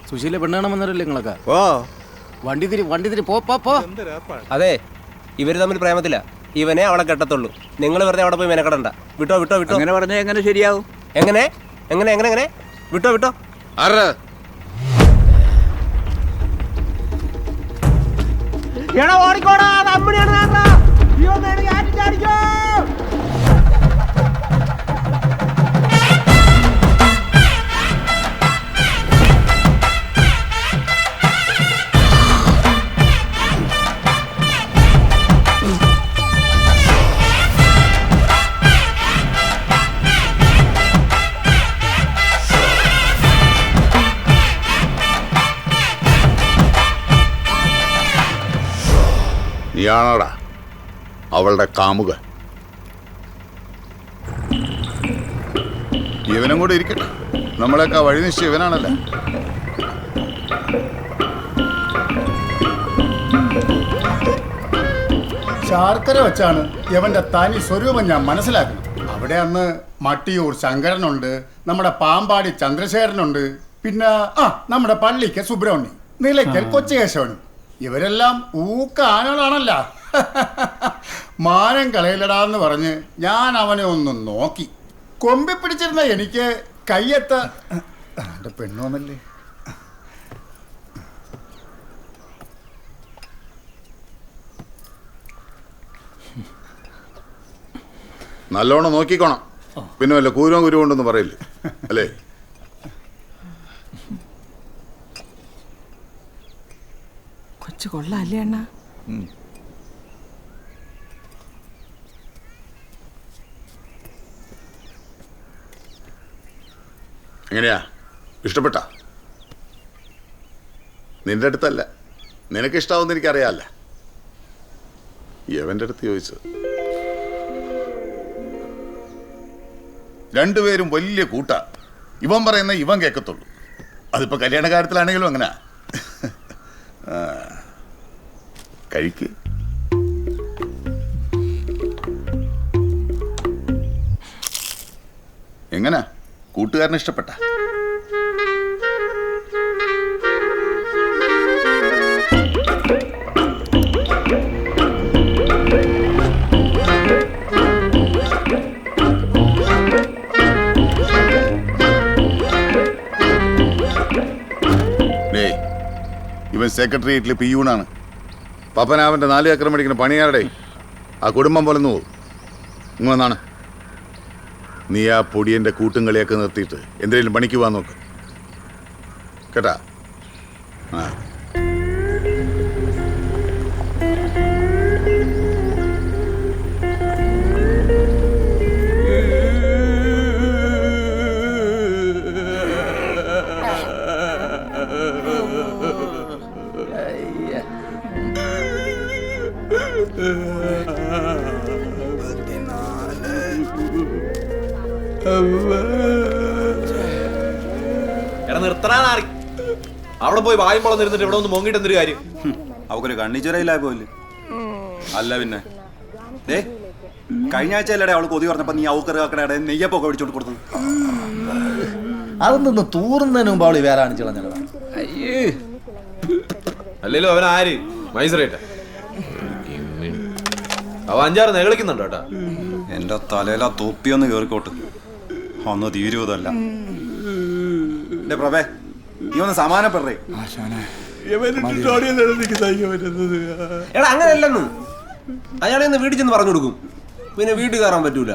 സുശീല പെണ്ണ് കാണാൻ വന്നവരല്ലേ നിങ്ങളൊക്കെ? ഓ വണ്ടി തിരി പോ. അതെ, ഇവര് തമ്മിൽ പ്രേമത്തില്ല. ഇവനെ അവളെ കെട്ടത്തുള്ളൂ. നിങ്ങൾ വെറുതെ അവിടെ പോയി മെനക്കെടണ്ട. വിട്ടോ. അങ്ങനെ പറഞ്ഞാൽ എങ്ങനെ ശരിയാവും? എങ്ങനെ വിട്ടോ. ഓടിക്കോടാ. നീയാണോടാ അവളുടെ കാമുക? ഇവനും കൂടെ ഇരിക്കട്ടെ, നമ്മളെയൊക്കെ വഴി നിശ്ചയം ഇവനാണല്ലോ. ശാർക്കര വെച്ചാണ് യവന്റെ തനി സ്വരൂപം ഞാൻ മനസ്സിലാക്കുന്നത്. അവിടെ അന്ന് മട്ടിയൂർ ശങ്കരനുണ്ട്, നമ്മുടെ പാമ്പാടി ചന്ദ്രശേഖരനുണ്ട്, പിന്നെ നമ്മുടെ പള്ളിക്ക് സുബ്രഹ്മണ്യം, നിലയ്ക്കൽ കൊച്ചുകേശവനും. ഇവരെല്ലാം ഊക്കാനോളാണല്ല. മാനം കളയിലടാന്ന് പറഞ്ഞ് ഞാൻ അവനെ ഒന്ന് നോക്കി. കൊമ്പി പിടിച്ചിരുന്ന എനിക്ക് കയ്യെത്ത എൻ്റെ പെണ്ണു വന്നല്ലേ. നല്ലോണം നോക്കിക്കോണം, പിന്നെ വല്ല കുരു കൊണ്ടൊന്നും പറയില്ലേ അല്ലേ? കൊച്ചു കൊള്ളാല്ലേ അണ്ണാ? എങ്ങനെയാ, ഇഷ്ടപ്പെട്ട? നിന്റെ അടുത്തല്ല, നിനക്ക് ഇഷ്ടാവുന്ന എനിക്കറിയാമല്ല. യവന്റെ അടുത്ത് ചോദിച്ചത്. രണ്ടുപേരും വലിയ കൂട്ടാ. ഇവൻ പറയുന്ന ഇവൻ കേൾക്കത്തുള്ളൂ. അതിപ്പോ കല്യാണ കാര്യത്തിലാണെങ്കിലും അങ്ങനെ. കഴിക്ക്. എങ്ങനെ കൂട്ടുകാരന് ഇഷ്ടപ്പെട്ട? ഇവൻ സെക്രട്ടേറിയറ്റിൽ പിയൂണാണ്. പപ്പനാവൻ്റെ 4 ഏക്കർ മേടിക്കുന്ന പണിയാരുടെ ആ കുടുംബം പോലെ പോകും. ഇങ്ങോന്നാണ് നീ ആ പൊടിയൻ്റെ കൂട്ടും കളിയൊക്കെ നിർത്തിയിട്ട് എന്തെങ്കിലും പണിക്ക് പോകാൻ നോക്ക് കേട്ടാ. ആ നിർത്തണാറി അവിടെ പോയി വായുമ്പോളം ഇരുന്നിട്ട് ഇവിടെ ഒന്ന് മോങ്ങിട്ട് എന്തൊരു കാര്യം? അവക്കൊരു കണ്ണിച്ചുരയില്ല പോല്. അല്ല പിന്നെ കഴിഞ്ഞ ആഴ്ച അല്ലേ അവൾ കൊതി പറഞ്ഞപ്പോ നീ അവക്കറി കാക്കടയുടെ നെയ്യപ്പൊക്കെ പിടിച്ചോണ്ട് കൊടുത്തത്. അതൊന്നും തൂറുന്നതിന് മുമ്പ് അവള് വേറെ കാണിച്ചു കളഞ്ഞതാ. അല്ലല്ലോ അവൻ ആര് മൈസറേറ്റ അവ 5-6 നെകളിക്കുന്നുണ്ടോ കേട്ടാ. എന്റെ തലയിലാ തൊപ്പിയൊന്ന് കേറിക്കോട്ട്, ഒന്ന് തീരുവതല്ല. പ്രഭേ നീ ഒന്ന് സമാനപ്പെടേ. എടാ അങ്ങനെയല്ലെന്ന് അയാളെ ഒന്ന് വീട്ടിൽ ചെന്ന് പറഞ്ഞു കൊടുക്കും, പിന്നെ വീട്ടിൽ കയറാൻ പറ്റൂല.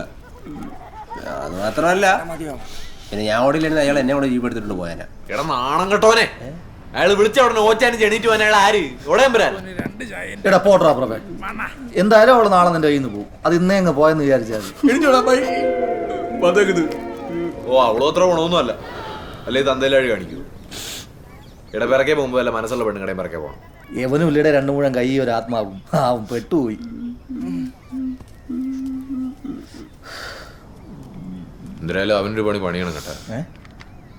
അത് മാത്രമല്ല പിന്നെ ഞാൻ ഓടിയില്ലായിരുന്നു അയാൾ എന്നെ കൂടെ ജീപ്പ് എടുത്തിട്ട് പോയാനാ. എടാ നാണം കെട്ടോനെ, അയാള് വിളിച്ച ഉടനെ ഓച്ചാനിച്ച് എണീറ്റ് പോകാൻ അയാൾ ആര് ഓടയാൻ വരാൻ? എടാ പോട്ടാ പ്രഭേ, എന്തായാലും അവള് നാളെ നിന്റെ കയ്യിൽ നിന്ന് പോകും. അത് ഇന്നേ അങ്ങ് പോയെന്ന് വിചാരിച്ചാൽ ഓ അവളോ അത്ര ഗുണമൊന്നും അല്ല. അല്ലെ തന്തയിലാഴി കാണിക്കൂ. ഇടപിറക്കെ പോകുമ്പോ അല്ല മനസ്സുള്ള പെണ്ണുകടയും പിറക്കെ പോകണം. യവനും ഉള്ളിയുടെ 2 മുഴം കൈ ഒരു ആത്മാവും ആവും പെട്ടുപോയി. എന്തായാലും അവനൊരു പണിയണം കേട്ടാ.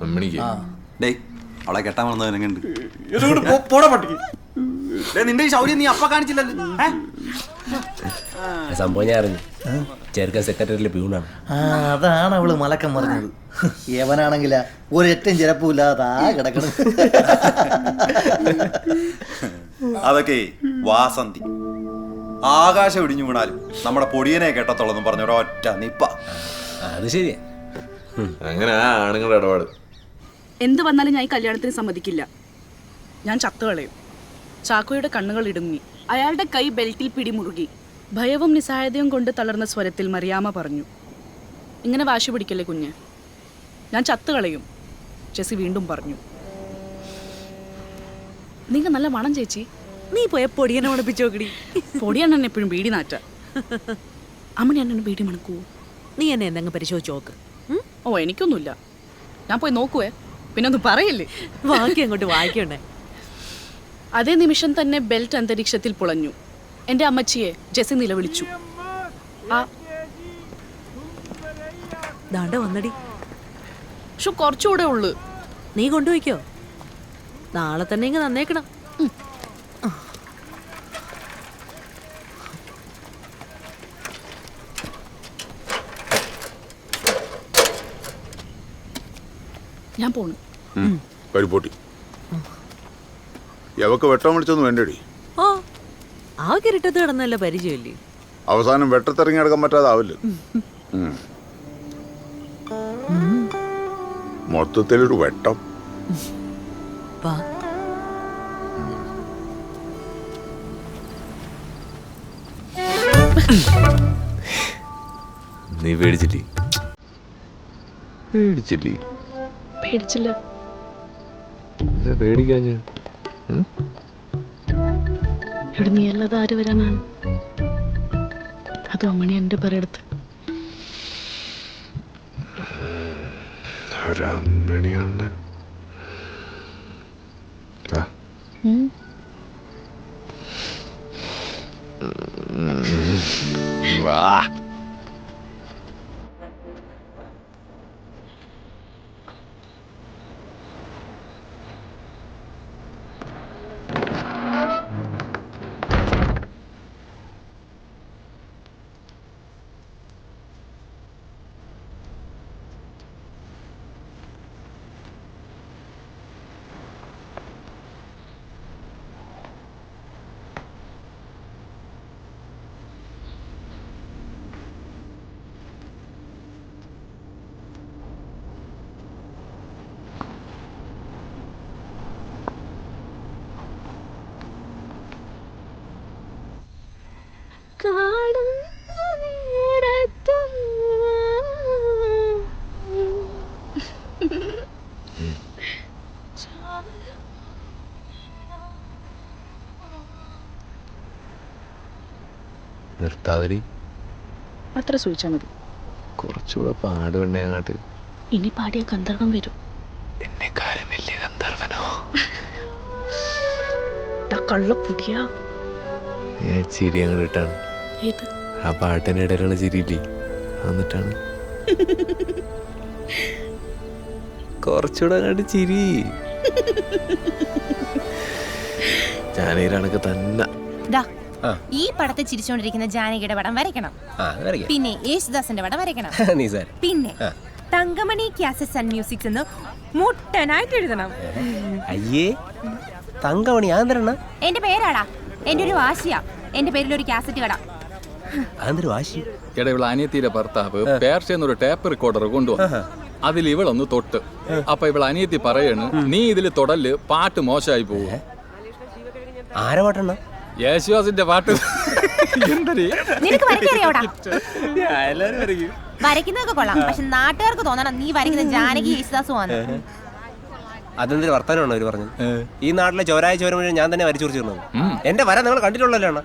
അമ്മണിക്ക് അവളെ കെട്ടാൻ വന്നവനെങ്ങണ്ട് പോടാ പട്ടിക്ക്. നിന്റെ ഈ ശൗര്യം നീ അപ്പ കാണിച്ചില്ലല്ലോ. സംഭവം ഞാൻ അറിഞ്ഞു. ചെറുക്കൻ സെക്രട്ടറിയിലെ പ്യൂണാണ്. അതാണ് അവള് മലക്കം പറഞ്ഞത്. യവനാണെങ്കിലാ ഒരൊറ്റം ചിലപ്പില്ലാതെ കിടക്കണം. അതൊക്കെ വാസന്തി. ആകാശം ഇടിഞ്ഞു വീണാലും നമ്മുടെ പൊടിയനെ കേട്ടത്തോളെന്ന് പറഞ്ഞ ഒരൊറ്റ നിപ്പ. അത് ശരിയാ. അങ്ങനെ ആണുങ്ങളുടെ ഇടപാട്. എന്ത് വന്നാലും ഞാൻ ഈ കല്യാണത്തിന് സമ്മതിക്കില്ല. ഞാൻ ചത്തുകളയും. ചാക്കോയുടെ കണ്ണുകൾ ഇടുങ്ങി. അയാളുടെ കൈ ബെൽറ്റിൽ പിടിമുറുകി. ഭയവും നിസ്സഹായതയും കൊണ്ട് തളർന്ന സ്വരത്തിൽ മറിയാമ്മ പറഞ്ഞു, ഇങ്ങനെ വാശി പിടിക്കല്ലേ കുഞ്ഞ്, ഞാൻ ചത്തുകളയും. ജെസ്സി വീണ്ടും പറഞ്ഞു, നിങ്ങൾ നല്ല മണം ചേച്ചി. നീ പോയ പൊടിയനെ മണപ്പിച്ചോക്കടി. പൊടിയാണ് എപ്പോഴും ബീഡി നാറ്റ. അമ്മണി എന്നെ ബീഡി മണക്കൂ. നീ എന്നെ എന്തെങ്കിലും പരിശോധിച്ച് നോക്ക്. ഓ എനിക്കൊന്നുമില്ല, ഞാൻ പോയി നോക്കുവേ, പിന്നെ ഒന്നും പറയില്ലേ. ബാക്കി അങ്ങോട്ട് വായിക്കണ്ടേ. അതേ നിമിഷം തന്നെ ബെൽറ്റ് അന്തരീക്ഷത്തിൽ പുളഞ്ഞു. എൻ്റെ അമ്മച്ചിയെ ജെസ്സി നിലവിളിച്ചു. ദാണ്ട വന്നടി. ഷോ കുറച്ചുകൂടെ ഉള്ളു. നീ കൊണ്ടുപോയിക്കോ, നാളെ തന്നെ ഇങ്ങ് തന്നേക്കണം. ഞാൻ പോണു. പരിപ്പൊട്ടി യവക്ക് വെട്ടം വിളിച്ചൊന്നും വേണ്ടടി. ഓ ആ കിരട്ടത്ത് കിടന്നല്ല പരിചയല്ലേ. അവസാനം വെട്ടത്തിറങ്ങി എടുക്കാൻ പറ്റാതാവില്ല. മൊത്തത്തിലൊരു വെട്ടം. നീ പേടിച്ചില്ലേ? പേടിച്ചില്ലേ? പേടിച്ചില്ല. പേടിക്കാഞ്ഞ ഇവിടെ നീ അല്ലാതെ ആര് വരാനാണ്? അത് അമ്മണി എൻ്റെ പറയടുത്ത്. ഒരമ്മണിയാണ്. വാ. നിർത്താതിരി. അത്ര സൂചിച്ചാൽ മതി. കുറച്ചുകൂടെ പാടുവണ്ണേ അങ്ങോട്ട്. ഇനി പാടിയ ഗന്ധർവം വരും. എന്നെക്കാരും വലിയ ഗന്ധർവനോ? കള്ളപ്പുടിയ ചിരി അങ്ങോട്ട് ഇട്ടാണ്. ആ പാട്ടിനിടയിലുള്ള ചിരിയില്ലേ, എന്നിട്ടാണ് കുറച്ചുകൂടെ അങ്ങോട്ട് ചിരി. ജാനകിരാണൊക്കെ തന്നെ. ഈ പടത്തെ ചിരിച്ചോണ്ടിരിക്കുന്ന ജാനകിയുടെ പടം വരയ്ക്കണം. പിന്നെ യേശുദാസിന്റെ പടം വരയ്ക്കണം. പിന്നെ തങ്കമണി കാസറ്റ്സ് ആൻഡ് മ്യൂസിക്സ് എന്ന് മുട്ടനായിട്ട് എഴുതണം. അയ്യേ തങ്കമണി എന്റെ പേരാടാ, എന്റെ ഒരു വാശിയാ. എന്റെ പേരിൽ ഒരു കാസറ്റ് കട. വാശി. എടാ, ഇവളെ അനിയത്തിയുടെ ഭർത്താവ് പേർഷ്യന്നൊരു ടേപ്പ് റെക്കോർഡർ കൊണ്ടുവന്നു. അതിൽ ഇവളൊന്ന് തൊട്ട്. അപ്പൊ ഇവളെ അനിയത്തി പറയണ്, നീ ഇതിൽ തൊടല് പാട്ട് മോശമായി പോകും. ആരെ പാട്ടെണ്ണ? യേശുദാസിന്റെ പാട്ട്. നിനക്ക് വരയ്ക്കറിയോടാ? വരയ്ക്കുന്നതൊക്കെ കൊള്ളാം, പക്ഷെ നാട്ടുകാർക്ക് തോന്നണം നീ വരയ്ക്കുന്ന ജാനകി യേശുദാസുമാണ്. അതെന്തൊരു വർത്തമാനമാണോ അവര് പറഞ്ഞത്? ഈ നാട്ടിലെ ചോരായ ചോര മുഴുവൻ ഞാൻ തന്നെ വരച്ചു കുറിച്ചിരുന്നത്. എന്റെ വര നിങ്ങൾ കണ്ടിട്ടുള്ളല്ലോ.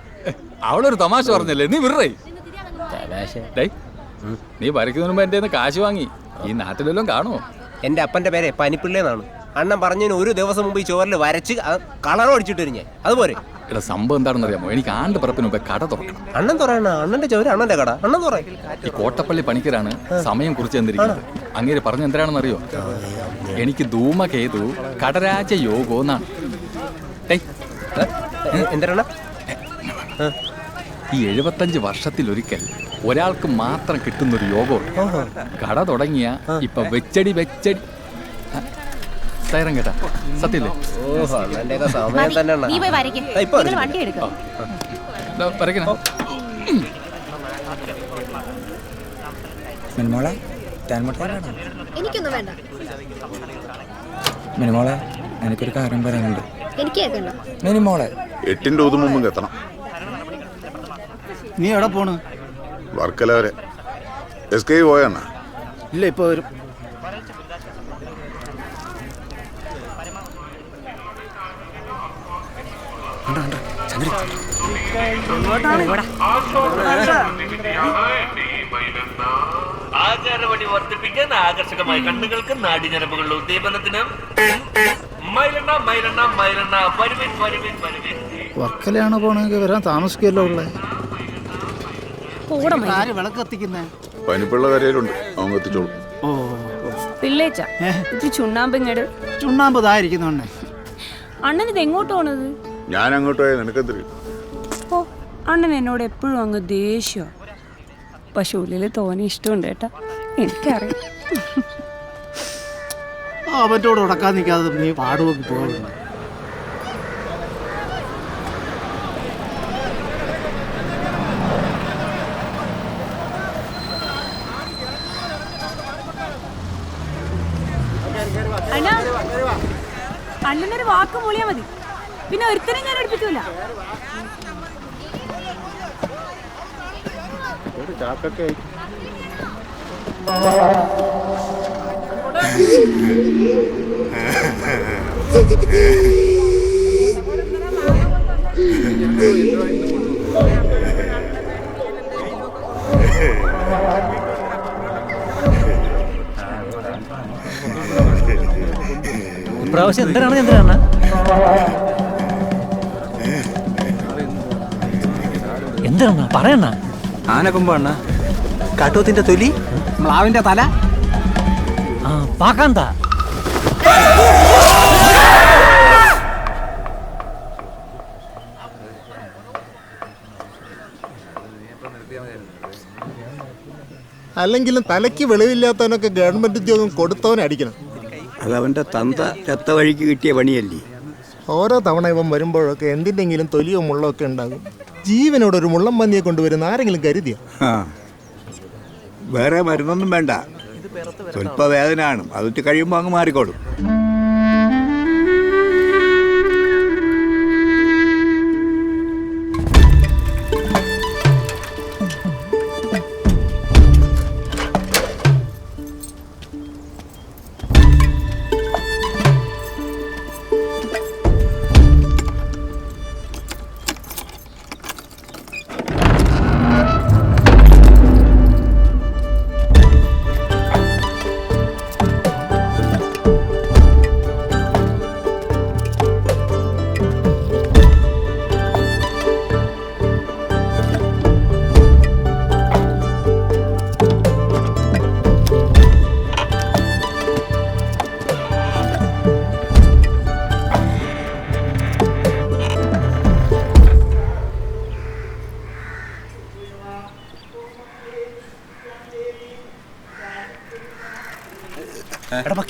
അവളൊരു തമാശ പറഞ്ഞല്ലേ, നീ വിറേ. നീ വരയ്ക്കുന്നതിന് മുമ്പ് എന്റെ കാശ് വാങ്ങി. ഈ നാട്ടിലെല്ലാം കാണുമോ? എന്റെ അപ്പന്റെ പേര് പനിപ്പിള്ളേന്നാണ്. അണ്ണൻ പറഞ്ഞതിന് ഒരു ദിവസം മുമ്പ് ഈ ചോറിൽ വരച്ച് കളറും അടിച്ചിട്ട് വരും ഞാൻ. അതുപോലെ എടാ, സംഭവം എന്താണെന്ന് അറിയാമോ? എനിക്ക് ആണ്ട് പറപ്പിന് മുമ്പേ കട തുറക്കണം. അണ്ണൻ തുറയണ? അണ്ണന്റെ ചോര അണ്ണന്റെ കട. അണ്ണൻ തുറ. ഈ കോട്ടപ്പള്ളി പണിക്കരാണ് സമയം കുറിച്ച് തന്നിരിക്കുന്നത്. അങ്ങേര് പറഞ്ഞ എന്തിനാണെന്ന് അറിയോ? എനിക്ക് ധൂമകേതു കടരാജ യോഗോന്നാണ്. എന്തിനാണ്? ഈ 75 വർഷത്തിലൊരിക്കൽ ഒരാൾക്ക് മാത്രം കിട്ടുന്നൊരു യോഗമുണ്ട്. കട തുടങ്ങിയ ഇപ്പൊ വെച്ചടി സൈറൻ കേട്ടാ സത്യല്ലേ? നീ പോയി വരയ്ക്ക്. നിങ്ങൾ വണ്ടി എടുക്കാം. വരയ്ക്കണ മിനിമോളെ തേൻമുട്ടാണോ? എനിക്കൊന്നും വേണ്ട. മിനിമോളെ എനിക്കൊരു കാര്യം പറയാനുണ്ട്. എനിക്ക് കേൾക്കണ്ട. മിനിമോളെ 8ന്റെ മുമ്പ് എത്തണം. നീ എവിടെ പോണ്? വർക്കല വരെ. SK പോയണ്ണ? ഇല്ല, ഇപ്പൊ വരും. ആചാരവടി വർദ്ധിപ്പിക്കാൻ ആകർഷകമായ കണ്ണുകൾക്ക് നാടിഞരമ്പുകളുടെ ഉദ്ദീപനത്തിന് വർക്കലയാണ് പോണെങ്കിൽ വരാൻ താമസിക്കുമല്ലോ ഉള്ളേ. വിളക്ക് കത്തിക്കുന്നേ പനിപ്പിള്ള കരയിലുണ്ട്, അവൻ എത്തിച്ചോളും. പിള്ളേച്ച ഇത് ചുണ്ണാമ്പങ്ങട്. ചുണ്ണാമ്പ് ഇതായിരിക്കുന്നുണ്ടേ. അണ്ണൻ ഇത് എങ്ങോട്ട് പോണത്? ഞാൻ അങ്ങോട്ട് പോയാൽ നിനക്കെന്തിരി? ഓ, അണ്ണൻ എന്നോട് എപ്പോഴും അങ്ങ് ദേഷ്യ. പക്ഷെ ഉള്ളില് തോനെ ഇഷ്ടമുണ്ട് കേട്ടാ, എനിക്കറിയാം. അവറ്റോട് ഉടക്കാൻ നിൽക്കാതെ നീ പാടുവൊക്കെ പോകുന്നു. അണ്ണനൊരു വാക്ക് മൂളിയാ മതി, പിന്നെ ഒരുത്തരും ഞാൻ എടുപ്പിക്കൂല. ഇപ്രാവശ്യം എന്തിനാണ് എന്താണ് പറയണ? ആനക്കൊമ്പ അണ്ണ, കാട്ടൂത്തിന്റെ തൊലി, മ്ലാവിന്റെ തല, പാക്കാന്താ. അല്ലെങ്കിലും തലയ്ക്ക് വെളിവില്ലാത്തവനൊക്കെ ഗവൺമെന്റ് ഉദ്യോഗം കൊടുത്തവനടിക്കണം. അതവന്റെ തന്ത ചത്ത വഴിക്ക് കിട്ടിയ പണിയല്ലേ. ഓരോ തവണ ഇവൻ വരുമ്പോഴൊക്കെ എന്തിൻ്റെങ്കിലും തൊലിയോ മുള്ളോ ഒക്കെ ഉണ്ടാകും. ജീവനോടൊരു മുള്ളം പന്നിയെ കൊണ്ടുവരുന്ന ആരെങ്കിലും കരുതിയോ? വേറെ മരുന്നൊന്നും വേണ്ട, സ്വല്പ വേദന ആണ്, അതിട്ട് കഴിയുമ്പോൾ അങ്ങ് മാറിക്കോളും.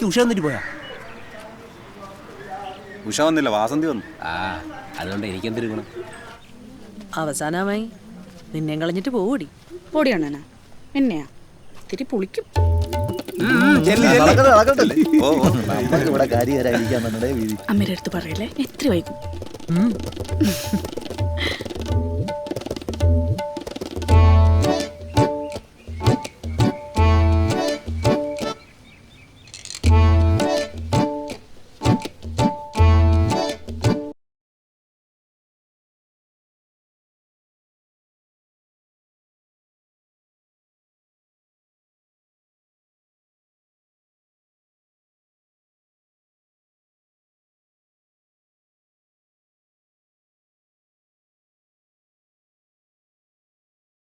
ഉഷ വന്നിട്ട് പോയാ? ഉഷ വന്നില്ല, വാസന്തി വന്നു. അതുകൊണ്ട് എനിക്കെന്തിരിക്കണം? അവസാനമായി നിന്നെ കളഞ്ഞിട്ട് പോകൂടി. പൊടിയണ്ണനാ എന്നെയാ തിരി പുളിക്കും. ഇവിടെ കാര്യ അമ്മയുടെ അടുത്ത് പറയല്ലേ, എത്ര വൈകും.